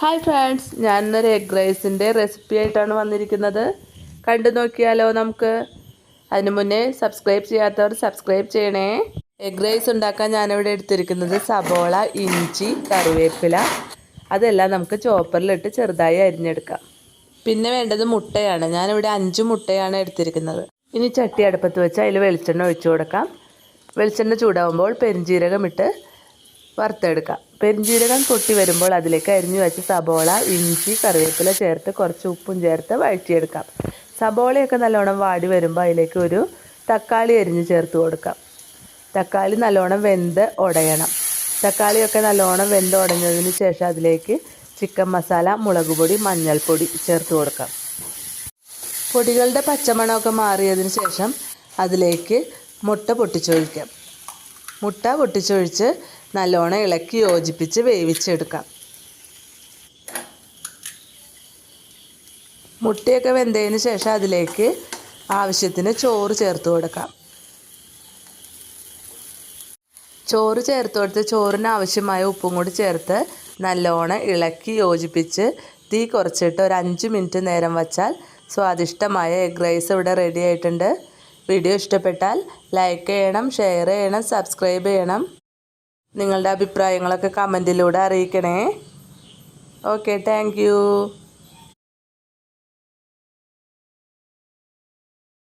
Hi friends, ഞാനൊരു egg റൈസിൻ്റെ recipe ആയിട്ടാണ് വന്നിരിക്കുന്നത്. കണ്ടു നോക്കിയാലോ നമുക്ക്. അതിന് മുന്നേ സബ്സ്ക്രൈബ് ചെയ്യാത്തവർ സബ്സ്ക്രൈബ് ചെയ്യണേ. എഗ് റൈസ് ഉണ്ടാക്കാൻ ഞാനിവിടെ എടുത്തിരിക്കുന്നത് സബോള, ഇഞ്ചി, കറിവേപ്പില അതെല്ലാം നമുക്ക് ചോപ്പറിലിട്ട് ചെറുതായി അരിഞ്ഞെടുക്കാം. പിന്നെ വേണ്ടത് മുട്ടയാണ്. ഞാനിവിടെ 5 മുട്ടയാണ് എടുത്തിരിക്കുന്നത്. ഇനി ചട്ടി അടുപ്പത്ത് വെച്ച് അതിൽ വെളിച്ചെണ്ണ ഒഴിച്ചു കൊടുക്കാം. വെളിച്ചെണ്ണ ചൂടാവുമ്പോൾ പെരുംജീരകം ഇട്ട് വറുത്തെടുക്കാം. പെരുംജീരകം പൊട്ടി വരുമ്പോൾ അതിലേക്ക് അരിഞ്ഞു വെച്ച് സബോള, ഇഞ്ചി, കറിവേപ്പില ചേർത്ത് കുറച്ച് ഉപ്പും ചേർത്ത് വഴറ്റിയെടുക്കാം. സബോളയൊക്കെ നല്ലോണം വാടി വരുമ്പോൾ അതിലേക്ക് ഒരു തക്കാളി അരിഞ്ഞ് ചേർത്ത് കൊടുക്കാം. തക്കാളി നല്ലോണം വെന്ത് ഉടയണം. തക്കാളിയൊക്കെ നല്ലോണം വെന്ത് ഉടഞ്ഞതിന് ശേഷം അതിലേക്ക് ചിക്കൻ മസാല, മുളക് പൊടി, മഞ്ഞൾപ്പൊടി ചേർത്ത് കൊടുക്കാം. പൊടികളുടെ പച്ചമണമൊക്കെ മാറിയതിന് ശേഷം അതിലേക്ക് മുട്ട പൊട്ടിച്ചൊഴിക്കാം. മുട്ട പൊട്ടിച്ചൊഴിച്ച് നല്ലോണം ഇളക്കി യോജിപ്പിച്ച് വേവിച്ചെടുക്കാം. മുട്ടയൊക്കെ വെന്തതിന് ശേഷം അതിലേക്ക് ആവശ്യത്തിന് ചോറ് ചേർത്ത് കൊടുക്കാം. ചോറ് ചേർത്ത് കൊടുത്ത് ചോറിന് ആവശ്യമായ ഉപ്പും കൂടി ചേർത്ത് നല്ലോണം ഇളക്കി യോജിപ്പിച്ച് തീ കുറച്ചിട്ട് ഒരു 5 മിനിറ്റ് നേരം വച്ചാൽ സ്വാദിഷ്ടമായ എഗ് റൈസ് ഇവിടെ റെഡി ആയിട്ടുണ്ട്. വീഡിയോ ഇഷ്ടപ്പെട്ടാൽ ലൈക്ക് ചെയ്യണം, ഷെയർ ചെയ്യണം, സബ്സ്ക്രൈബ് ചെയ്യണം. നിങ്ങളുടെ അഭിപ്രായങ്ങളൊക്കെ കമൻറ്റിലൂടെ അറിയിക്കണേ. Okay, thank you.